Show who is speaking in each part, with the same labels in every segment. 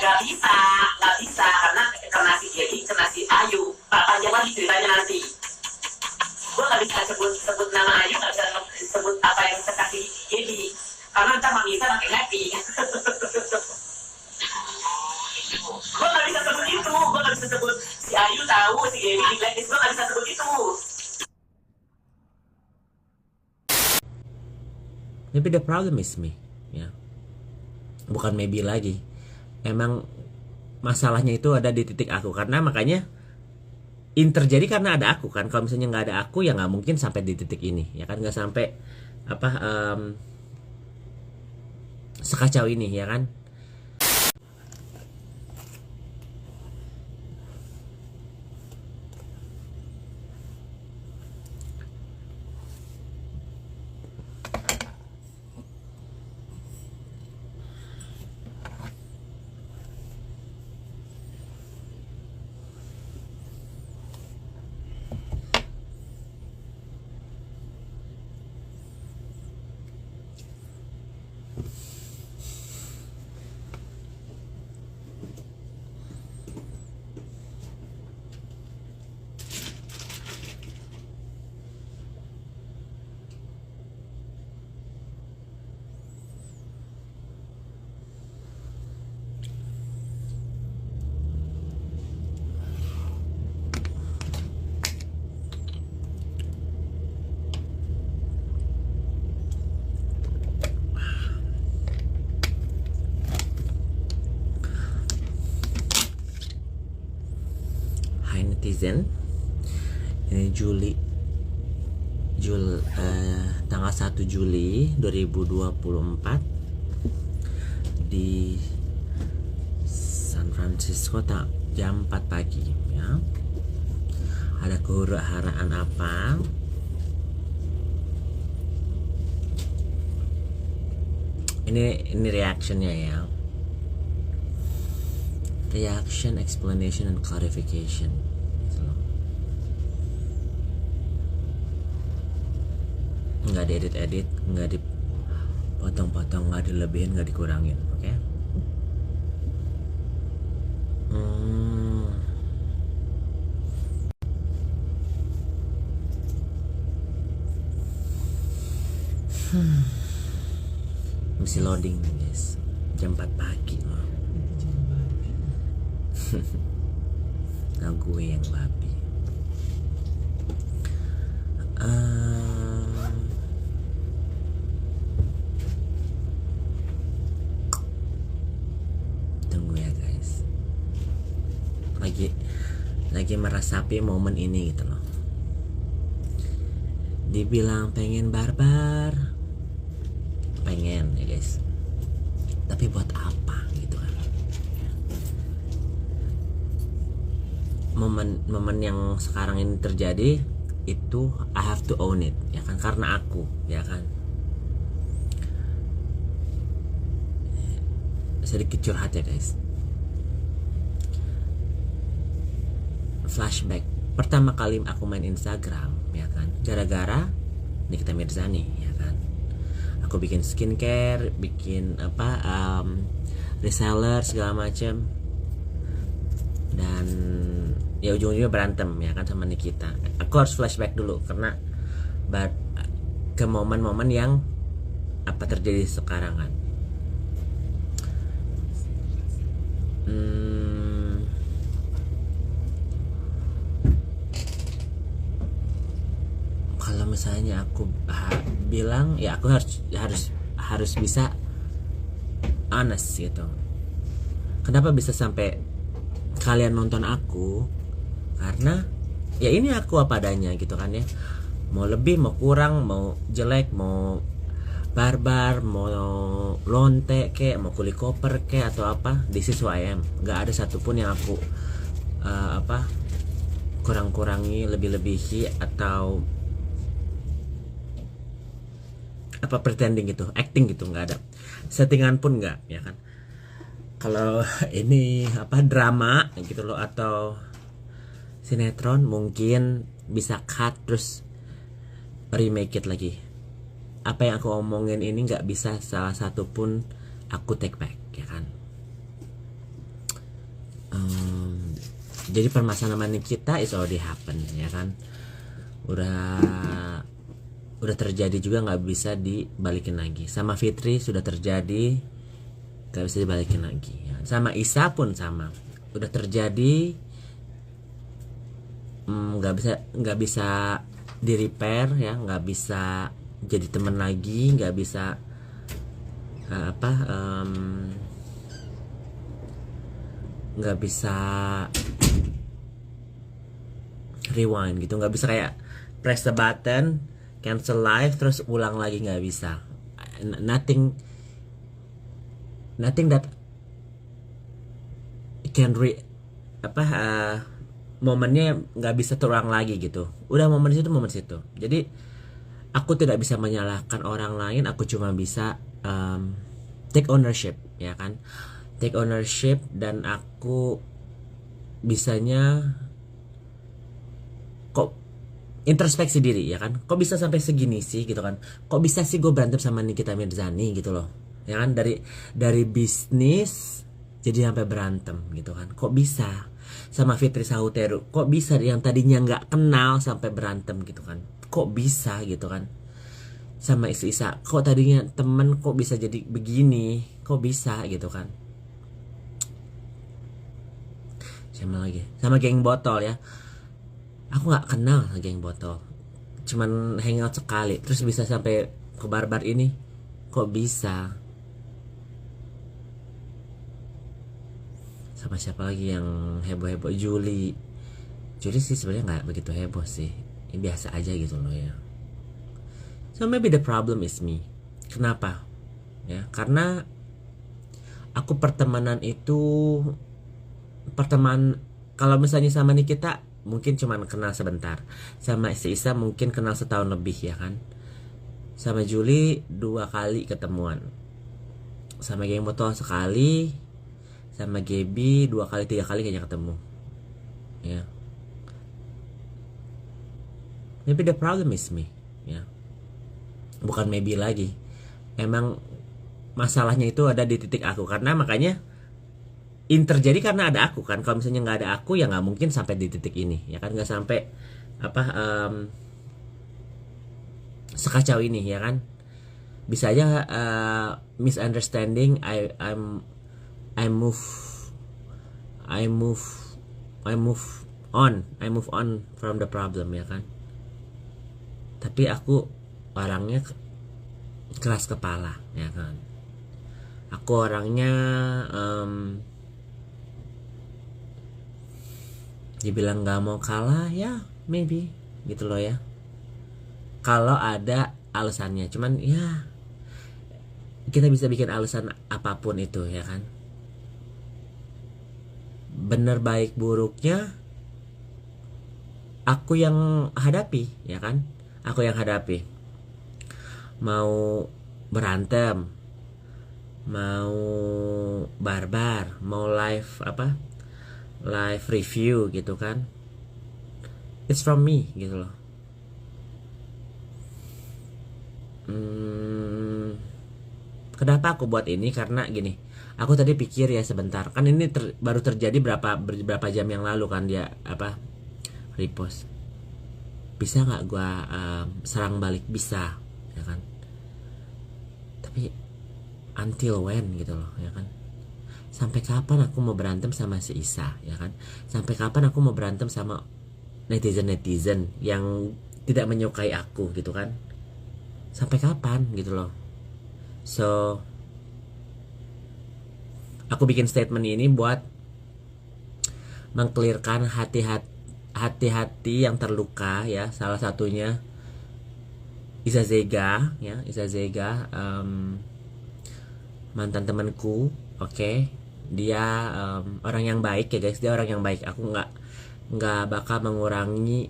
Speaker 1: nggak bisa karena si Gaby kena si Ayu. Panjang lagi ceritanya nanti. Gue nggak bisa sebut nama Ayu, nggak bisa sebut apa yang terkasih Gaby karena ntar Mami Isa makin happy. Gue nggak bisa sebut itu, gue nggak bisa sebut si Ayu tahu si Gaby di blacklist, gue nggak bisa sebut itu.
Speaker 2: Maybe the problem is me, ya. Bukan maybe lagi. Emang masalahnya itu ada di titik aku, karena makanya terjadi karena ada aku kan. Kalau misalnya nggak ada aku ya nggak mungkin sampai di titik ini, ya kan, nggak sampai sekacau ini, ya kan. Netizen, ini tanggal 1 Juli 2024 di San Francisco jam 4 pagi, ya. Ada kehuru-haraan apa? Ini reactionnya, ya. Reaction, explanation, and clarification. Nggak diedit-edit, nggak dipotong-potong, nggak dilebihin, nggak dikurangin, oke? Okay? Masih loading nih, guys. Jam 4 pagi loh. Nah, gue yang babi. Tunggu ya, guys. Lagi merasapi momen ini gitu loh. Dibilang pengen barbar, pengen ya, guys. Tapi buat apa gitu kan? Momen yang sekarang ini terjadi itu I have to own it, ya kan, karena aku, ya kan. Sedikit curhat ya, guys. Flashback pertama kali aku main Instagram, ya kan, gara-gara Nikita Mirzani, ya kan. Aku bikin skincare, bikin reseller segala macam, dan ya ujung-ujungnya berantem, ya kan, sama Nikita. Aku harus flashback dulu karena ke momen-momen yang terjadi sekarang kan. Kalau misalnya aku bilang, ya aku harus bisa honest gitu. Kenapa bisa sampai kalian nonton aku? Karena ya ini aku apa adanya gitu kan, ya. Mau lebih, mau kurang, mau jelek, mau barbar, mau lonte kek, mau kulit koper kek, atau apa, this is who I am. Gak ada satupun yang aku kurang-kurangi, lebih-lebihi, atau pretending gitu, acting gitu, nggak ada. Settingan pun nggak, ya kan. Kalau ini drama gitu loh, atau sinetron, mungkin bisa cut terus remake it lagi. Apa yang aku omongin ini nggak bisa salah satu pun aku take back, ya kan. Jadi permasalahan kita is already happen, ya kan? Udah terjadi juga, nggak bisa dibalikin lagi. Sama Fitri sudah terjadi, nggak bisa dibalikin lagi, ya. Sama Isa pun sama, udah terjadi, nggak bisa di repair, ya, nggak bisa jadi teman lagi, nggak bisa nggak bisa rewind gitu, nggak bisa kayak press the button cancel live terus ulang lagi, nggak bisa. Nothing that can momennya nggak bisa terulang lagi gitu. Udah momen situ. Jadi aku tidak bisa menyalahkan orang lain, aku cuma bisa take ownership, ya kan? Take ownership, dan aku bisanya kok introspeksi diri, ya kan? Kok bisa sampai segini sih gitu kan? Kok bisa sih gue berantem sama Nikita Mirzani gitu loh, ya kan? Dari bisnis jadi sampai berantem gitu kan? Kok bisa? Sama Fitri Sahuteru, kok bisa yang tadinya nggak kenal sampai berantem gitu kan? Kok bisa gitu kan? Sama Isa, kok tadinya temen kok bisa jadi begini? Kok bisa gitu kan? Sama lagi, sama geng botol, ya. Aku nggak kenal geng botol, cuman hangout sekali, terus bisa sampai ke barbar ini. Kok bisa? Sama siapa lagi yang heboh-heboh? Juli sih sebenarnya nggak begitu heboh sih, ini biasa aja gitu loh, ya. So maybe the problem is me. Kenapa? Ya, karena aku pertemanan kalau misalnya sama Nikita mungkin cuman kenal sebentar, sama si Isa mungkin kenal setahun lebih, ya kan? Sama Juli 2 kali ketemuan, sama geng botol sekali, sama Gaby 2 kali 3 kali kayaknya ketemu, ya. Maybe the problem is me, ya. Bukan maybe lagi, emang masalahnya itu ada di titik aku, karena makanya terjadi karena ada aku kan. Kalau misalnya nggak ada aku, ya nggak mungkin sampai di titik ini, ya kan? Nggak sampai sekacau ini, ya kan? Bisa aja misunderstanding. I move on from the problem, ya kan? Tapi aku orangnya keras kepala, ya kan? Aku orangnya dibilang gak mau kalah, ya maybe gitu loh, ya. Kalau ada alasannya, cuman ya kita bisa bikin alasan apapun itu, ya kan? Bener baik buruknya aku yang hadapi, ya kan? Aku yang hadapi. Mau berantem, mau barbar, mau live review gitu kan, it's from me gitu loh. Kenapa aku buat ini? Karena gini, aku tadi pikir ya sebentar, kan ini baru terjadi berapa jam yang lalu kan dia repost. Bisa nggak gua serang balik? Bisa, ya kan? Tapi until when gitu loh, ya kan? Sampai kapan aku mau berantem sama si Isa, ya kan? Sampai kapan aku mau berantem sama netizen yang tidak menyukai aku gitu kan? Sampai kapan gitu loh. So aku bikin statement ini buat mengklirkan hati-hati yang terluka, ya. Salah satunya Iza Zega, ya. Iza Zega mantan temanku, oke. Dia orang yang baik, ya guys. Dia orang yang baik. Aku nggak bakal mengurangi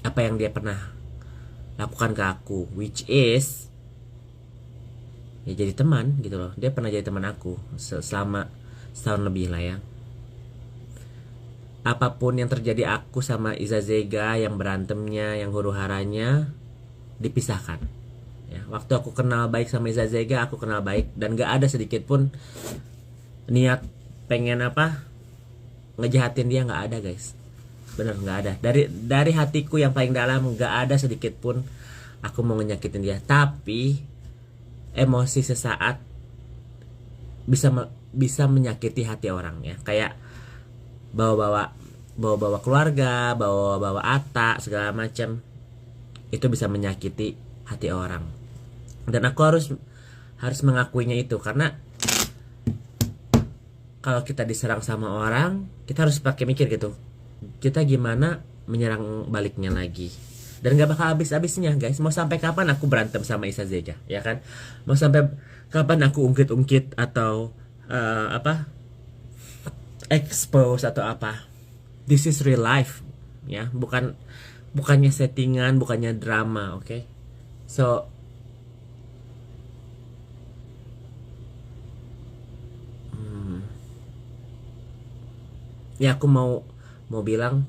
Speaker 2: apa yang dia pernah lakukan ke aku, which is ya jadi teman gitu loh. Dia pernah jadi teman aku selama setahun lebih lah, ya. Apapun yang terjadi aku sama Iza Zega, yang berantemnya, yang huru-haranya dipisahkan. Ya, waktu aku kenal baik sama Iza Zega, aku kenal baik dan gak ada sedikit pun niat pengen ngejahatin dia, nggak ada guys, bener nggak ada. Dari hatiku yang paling dalam nggak ada sedikit pun aku mau nyakitin dia. Tapi emosi sesaat bisa menyakiti hati orang ya, kayak bawa-bawa keluarga, bawa-bawa Ata segala macam, itu bisa menyakiti hati orang. Dan aku harus mengakuinya itu, karena kalau kita diserang sama orang, kita harus pakai mikir gitu, kita gimana menyerang baliknya lagi. Dan gak bakal habis-habisnya guys. Mau sampai kapan aku berantem sama Isa Zega, ya kan? Mau sampai kapan aku ungkit-ungkit atau expose atau apa? This is real life, ya, bukannya settingan, bukannya drama, oke? So ya aku mau bilang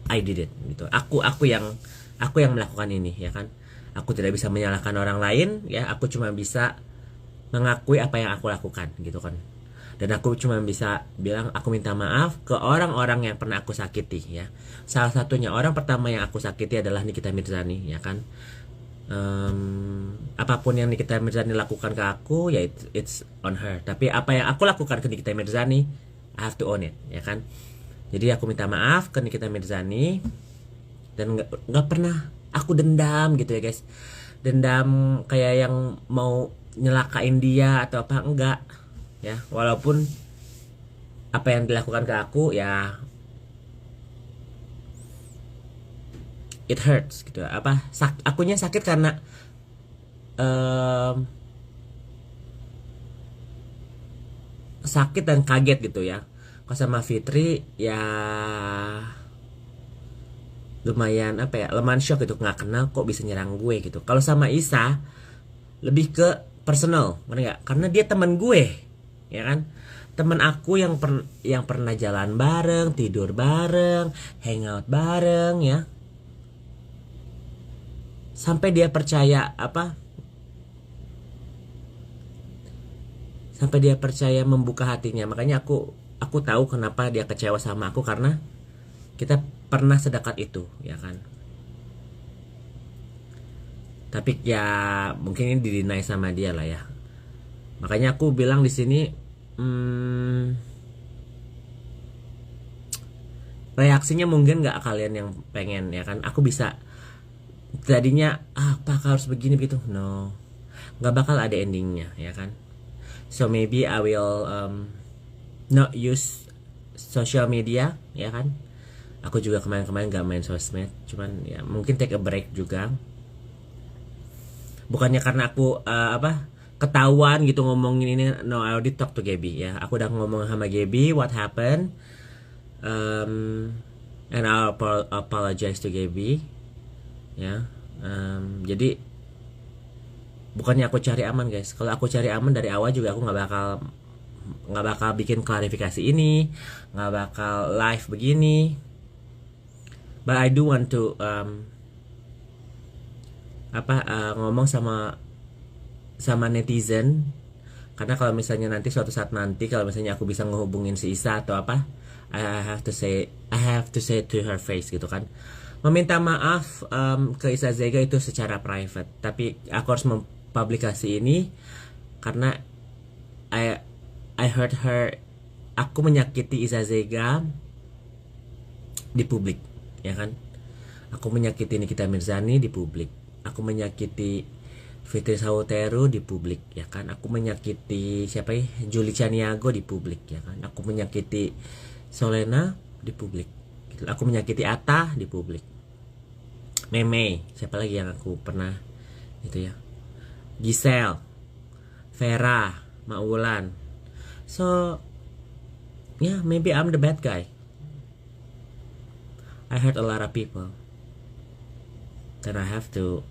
Speaker 2: I did it gitu. Aku yang melakukan ini, ya kan. Aku tidak bisa menyalahkan orang lain, ya. Aku cuma bisa mengakui apa yang aku lakukan gitu kan. Dan aku cuma bisa bilang aku minta maaf ke orang-orang yang pernah aku sakiti, ya. Salah satunya, orang pertama yang aku sakiti adalah Nikita Mirzani, ya kan. Apapun yang Nikita Mirzani lakukan ke aku, ya it's on her. Tapi apa yang aku lakukan ke Nikita Mirzani, I have to own it, ya kan. Jadi aku minta maaf ke Nikita Mirzani, dan nggak pernah aku dendam gitu ya guys. Dendam kayak yang mau nyelakain dia atau apa, enggak, ya. Walaupun apa yang dilakukan ke aku, ya it hurts gitu. Akunya sakit karena sakit dan kaget gitu ya. Kalau sama Fitri ya lumayan lumayan shock gitu, nggak kenal kok bisa nyerang gue gitu. Kalau sama Isa lebih ke personal, nggak? Karena dia teman gue, ya kan, teman aku yang pernah jalan bareng, tidur bareng, hangout bareng, ya. Sampai dia percaya sampai dia percaya membuka hatinya. Makanya aku tahu kenapa dia kecewa sama aku, karena kita pernah sedekat itu, ya kan. Tapi ya mungkin ini didinai sama dia lah, ya. Makanya aku bilang di sini reaksinya mungkin nggak kalian yang pengen, ya kan. Aku bisa tadinya apa harus begini begitu, no, nggak bakal ada endingnya, ya kan. So maybe I will not use social media, ya kan. Aku juga kemarin gak main sosmed, cuman ya mungkin take a break juga. Bukannya karena aku ketahuan gitu ngomongin ini, no, I already talk to Gaby, ya. Aku udah ngomong sama Gaby what happened, and I'll apologize to Gaby, ya. Jadi bukannya aku cari aman guys. Kalau aku cari aman dari awal juga aku nggak bakal bikin klarifikasi ini, nggak bakal live begini. But I do want to ngomong sama netizen, karena kalau misalnya nanti suatu saat nanti kalau misalnya aku bisa ngehubungin si Isa atau apa, I have to say to her face gitu kan. Meminta maaf ke Isa Zega itu secara private, tapi aku harus mempublikasi ini karena I hurt her. Aku menyakiti Isa Zega di publik, ya kan. Aku menyakiti Nikita Mirzani di publik. Aku menyakiti Fitri Sauteru di publik, ya kan. Aku menyakiti Juli Caniago di publik, ya kan. Aku menyakiti Solena di publik. Aku menyakiti Ata di publik. Meme, siapa lagi yang aku pernah itu ya? Giselle, Vera, Maulan. So, yeah, maybe I'm the bad guy. I hurt a lot of people. Then I have to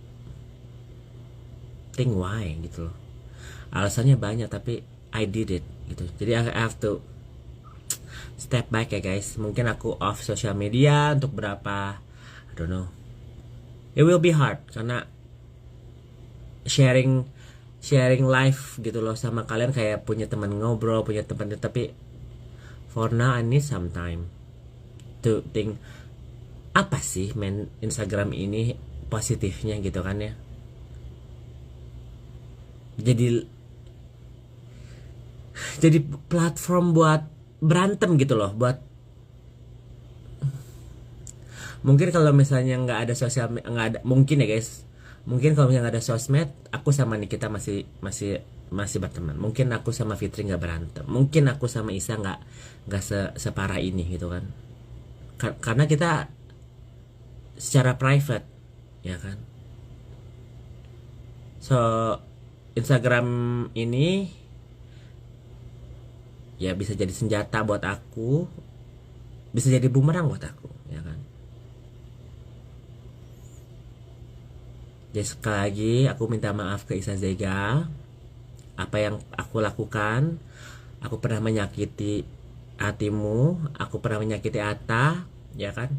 Speaker 2: think why gitu loh. Alasannya banyak tapi I did it gitu. Jadi I have to step back ya guys. Mungkin aku off social media untuk berapa, I don't know. It will be hard karena sharing life gitu loh sama kalian, kayak punya teman ngobrol, punya teman, tapi For now I need some time to think, apa sih Instagram ini positifnya gitu kan ya. Jadi platform buat berantem gitu loh, buat mungkin kalau misalnya nggak ada nggak ada, mungkin ya guys, mungkin kalau misalnya nggak ada sosmed, aku sama Nikita masih berteman. Mungkin aku sama Fitri nggak berantem, mungkin aku sama Isa nggak separah ini gitu kan. Karena kita secara private ya kan. So Instagram ini ya bisa jadi senjata buat aku, bisa jadi bumerang buat aku ya kan. Jadi sekali lagi aku minta maaf ke Isa Zega. Apa yang aku lakukan, aku pernah menyakiti hatimu, aku pernah menyakiti Atta, ya kan?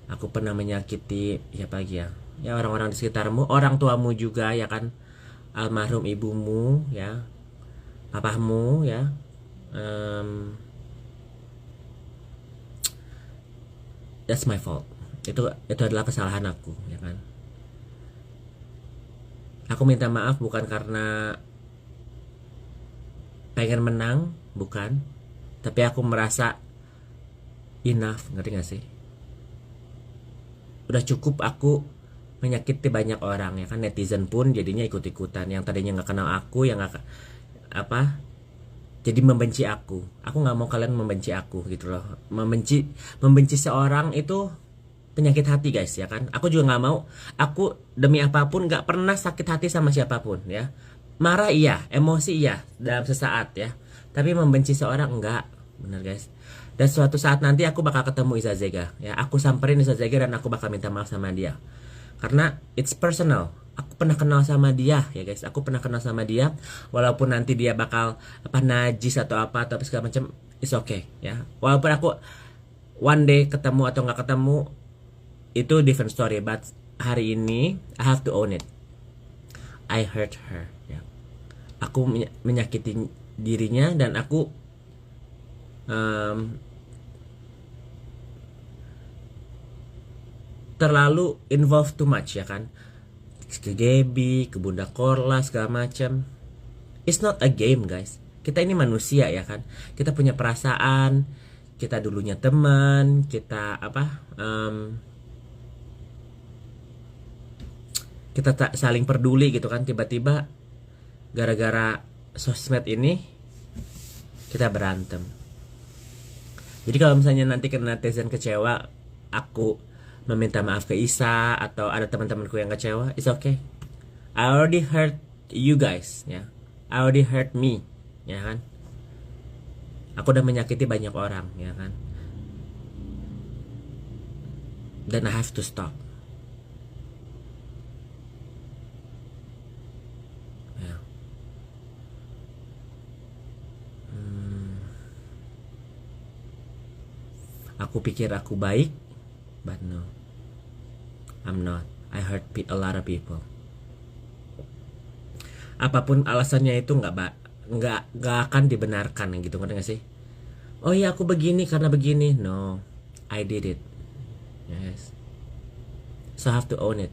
Speaker 2: Aku pernah menyakiti siapa lagi ya? Ya orang-orang di sekitarmu, orang tuamu juga ya kan? Almarhum ibumu ya, papamu ya. That's my fault. Itu adalah kesalahan aku, ya kan? Aku minta maaf bukan karena pengen menang, bukan, tapi aku merasa enough, ngerti gak sih? Udah cukup aku menyakiti banyak orang ya kan. Netizen pun jadinya ikut-ikutan, yang tadinya nggak kenal aku, yang nggak apa, jadi membenci aku. Aku nggak mau kalian membenci aku gitu loh. Membenci seorang itu penyakit hati guys ya kan. Aku juga nggak mau. Aku demi apapun nggak pernah sakit hati sama siapapun ya. Marah iya, emosi iya dalam sesaat ya. Tapi membenci seorang enggak, bener guys. Dan suatu saat nanti aku bakal ketemu Isa Zega ya. Aku samperin Isa Zega dan aku bakal minta maaf sama dia. Karena it's personal. Aku pernah kenal sama dia ya guys. Aku pernah kenal sama dia. Walaupun nanti dia bakal najis atau apa atau segala macam, it's okay ya. Walaupun aku one day ketemu atau nggak ketemu, itu different story. But hari ini I have to own it. I hurt her ya. Aku menyakiti dirinya dan aku terlalu involved too much ya kan. Ke Gaby, ke Bunda Korla segala macam. It's not a game guys. Kita ini manusia ya kan. Kita punya perasaan. Kita dulunya teman. Kita apa? Kita tak saling peduli gitu kan. Tiba-tiba gara-gara sosmed ini kita berantem. Jadi kalau misalnya nanti kena netizen kecewa, aku meminta maaf ke Isa atau ada teman-temanku yang kecewa, it's okay. I already hurt you guys ya. I already hurt me ya kan. Aku udah menyakiti banyak orang ya kan. Dan I have to stop. Ya. Aku pikir aku baik, but no, I'm not. I hurt a lot of people. Apapun alasannya itu nggak akan dibenarkan gitu, ngerti gak sih? Oh iya aku begini karena begini. No, I did it. Yes. So I have to own it.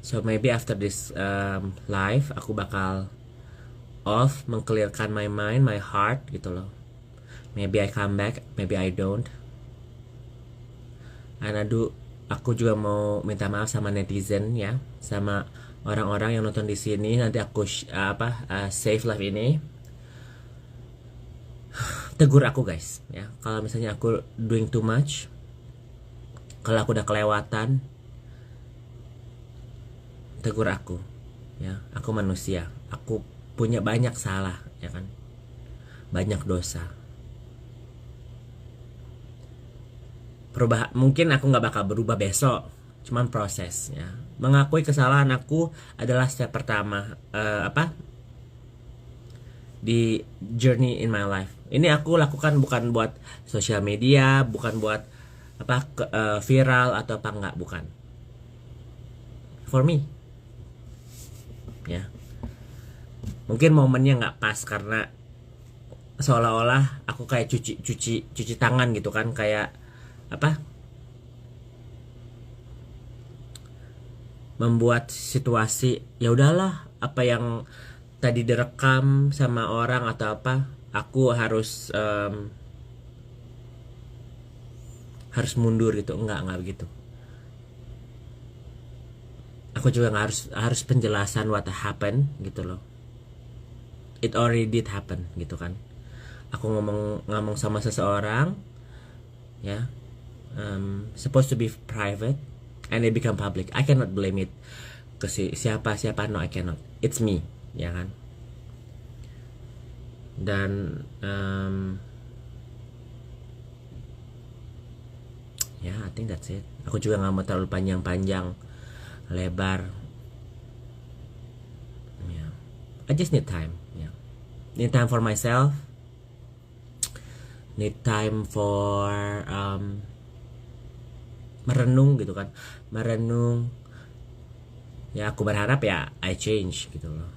Speaker 2: So maybe after this live aku bakal off, mengclearkan my mind, my heart gitu loh. Maybe I come back, maybe I don't. And aku juga mau minta maaf sama netizen ya, sama orang-orang yang nonton di sini. Nanti aku save live ini. Tegur aku guys ya. Kalau misalnya aku doing too much, kalau aku udah kelewatan, tegur aku ya. Aku manusia. Aku punya banyak salah ya kan, banyak dosa. Mungkin aku nggak bakal berubah besok, cuman proses ya. Mengakui kesalahan aku adalah step pertama di journey in my life. Ini aku lakukan bukan buat sosial media, bukan buat viral atau apa, enggak, bukan. For me ya. Mungkin momennya nggak pas karena seolah-olah aku kayak cuci tangan gitu kan, kayak apa, membuat situasi ya udahlah, apa yang tadi direkam sama orang atau apa, aku harus mundur gitu. Enggak begitu. Aku juga nggak harus penjelasan what happened gitu loh. It already did happen gitu kan. Aku ngomong sama seseorang ya, supposed to be private and it become public. I cannot blame it ke siapa. No, I cannot. It's me, ya kan. Dan ya, I think that's it. Aku juga nggak mau terlalu panjang lebar. Yeah. I just need time. Yeah. Need time for myself. Need time for merenung gitu kan. Merenung. Ya, aku berharap ya I change gitu loh.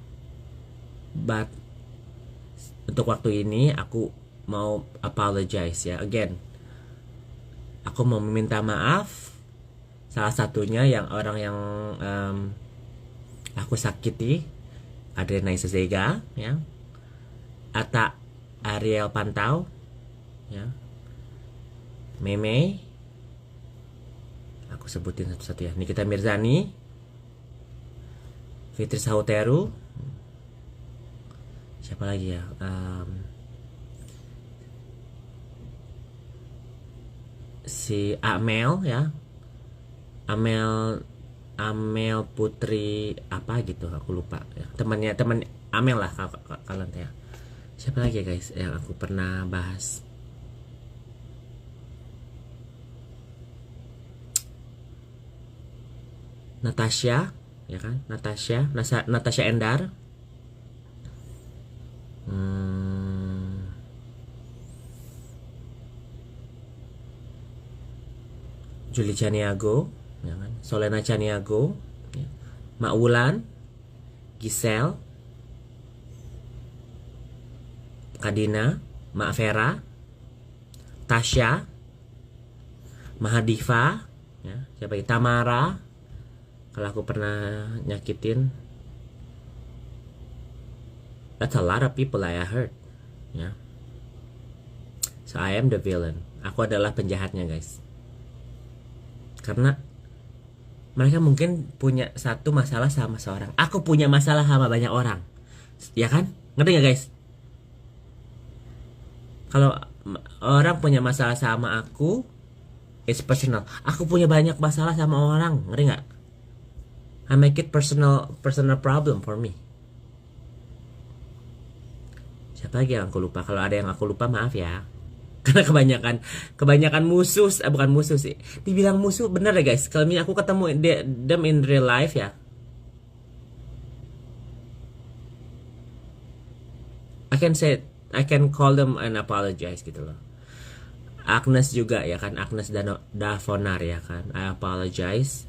Speaker 2: But untuk waktu ini aku mau apologize ya. Again, aku mau meminta maaf. Salah satunya yang orang yang aku sakiti, Adriana Isazega ya, Ata Ariel Pantau ya, Meme, aku sebutin satu-satu ya, Nikita Mirzani, Fitri Sahuteru, siapa lagi ya, si Amel ya, Amel Putri apa gitu, aku lupa ya. Teman Amel lah kalian ya. Siapa lagi ya guys yang aku pernah bahas? Natasha ya kan, Natasha Endar, Julie Chaniago ya kan? Solena Chaniago ya. Mak Wulan, Giselle, Kadina, Mak Vera, Tasya, Mahadiva ya. Siapa lagi? Tamara, kalau aku pernah nyakitin. That's a lot of people I hurt ya. So I am the villain. Aku adalah penjahatnya guys. Karena mereka mungkin punya satu masalah sama seorang. Aku punya masalah sama banyak orang. Ya kan? Ngerti gak guys? Kalau orang punya masalah sama aku, it's personal. Aku punya banyak masalah sama orang. Ngerti gak? I make it personal problem for me. Siapa lagi yang aku lupa? Kalau ada yang aku lupa maaf ya. Karena kebanyakan musuh, bukan musuh sih. Dibilang musuh bener ya guys. Kalau aku ketemu them in real life ya, I can call them and apologize gitu loh. Agnes juga ya kan, Agnes Davonar ya kan. I apologize.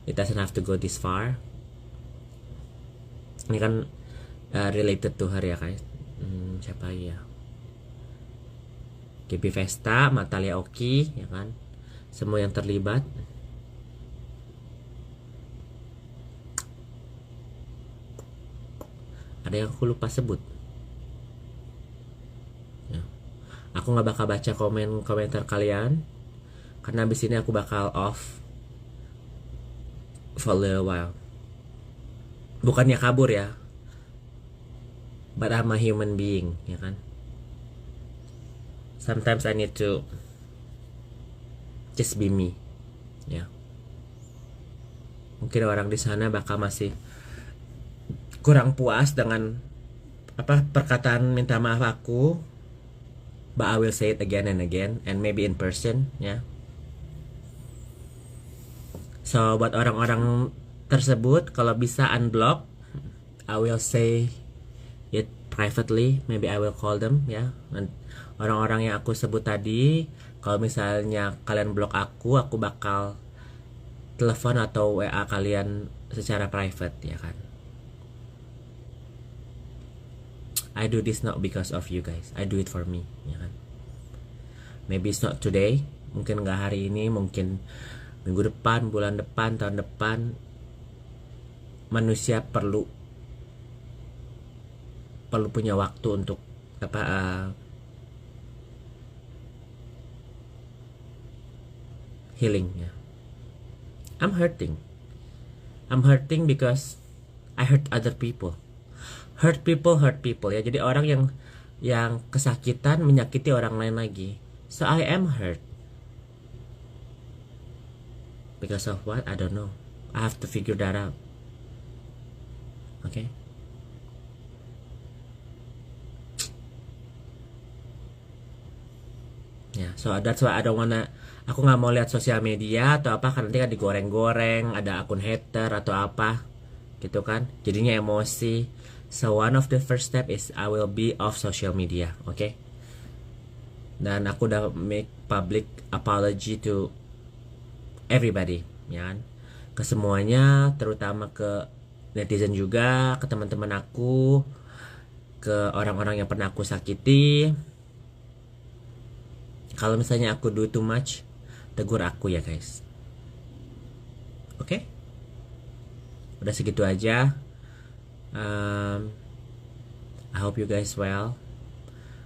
Speaker 2: It doesn't have to go this far. Ini kan related to her ya guys. Siapa ya? Gaby Vesta, Natalia Oki, ya kan, semua yang terlibat. Ada yang aku lupa sebut. Ya. Aku nggak bakal baca komentar kalian karena abis ini aku bakal off for a little while. Bukannya kabur ya, but I'm a human being, ya kan. Sometimes I need to just be me, ya. Mungkin orang di sana bakal masih kurang puas dengan perkataan minta maaf aku, but I will say it again and again, and maybe in person, ya. So buat orang-orang tersebut, kalau bisa unblock, I will say it privately, maybe I will call them, ya. Orang-orang yang aku sebut tadi, kalau misalnya kalian blok aku bakal telepon atau WA kalian secara private ya kan. I do this not because of you guys, I do it for me, ya kan. Maybe it's not today, mungkin nggak hari ini, mungkin minggu depan, bulan depan, tahun depan. Manusia perlu punya waktu untuk healing ya. I'm hurting because I hurt other people. Hurt people ya. Jadi orang yang kesakitan menyakiti orang lain lagi. So I am hurt. Because of what? I don't know. I have to figure that out. Okay? Ya, so that's why I don't wanna. Aku nggak mau lihat sosial media atau apa, karena nanti kan digoreng-goreng, ada akun hater atau apa, gitu kan? Jadinya emosi. So one of the first step is I will be off social media, okay? Dan aku udah make public apology to everybody, ya kan? Ke semuanya, terutama ke netizen juga, ke teman-teman aku, ke orang-orang yang pernah aku sakiti. Kalau misalnya aku do too much, tegur aku ya guys. Oke? Udah segitu aja. I hope you guys well.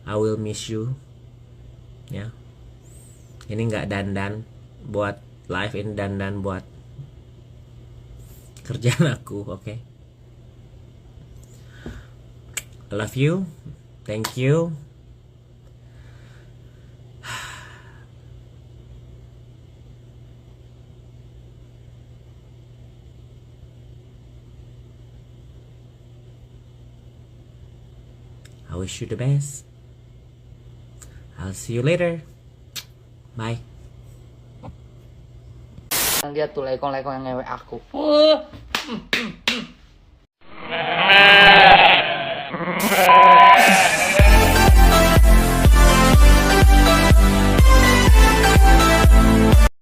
Speaker 2: I will miss you. Ya. Ini nggak dandan buat live, ini dandan buat kerjaan aku, oke? I love you. Thank you. I wish you the best. I'll see you later. Bye.
Speaker 3: Dia tuh lekong-lekong yang ngewek aku.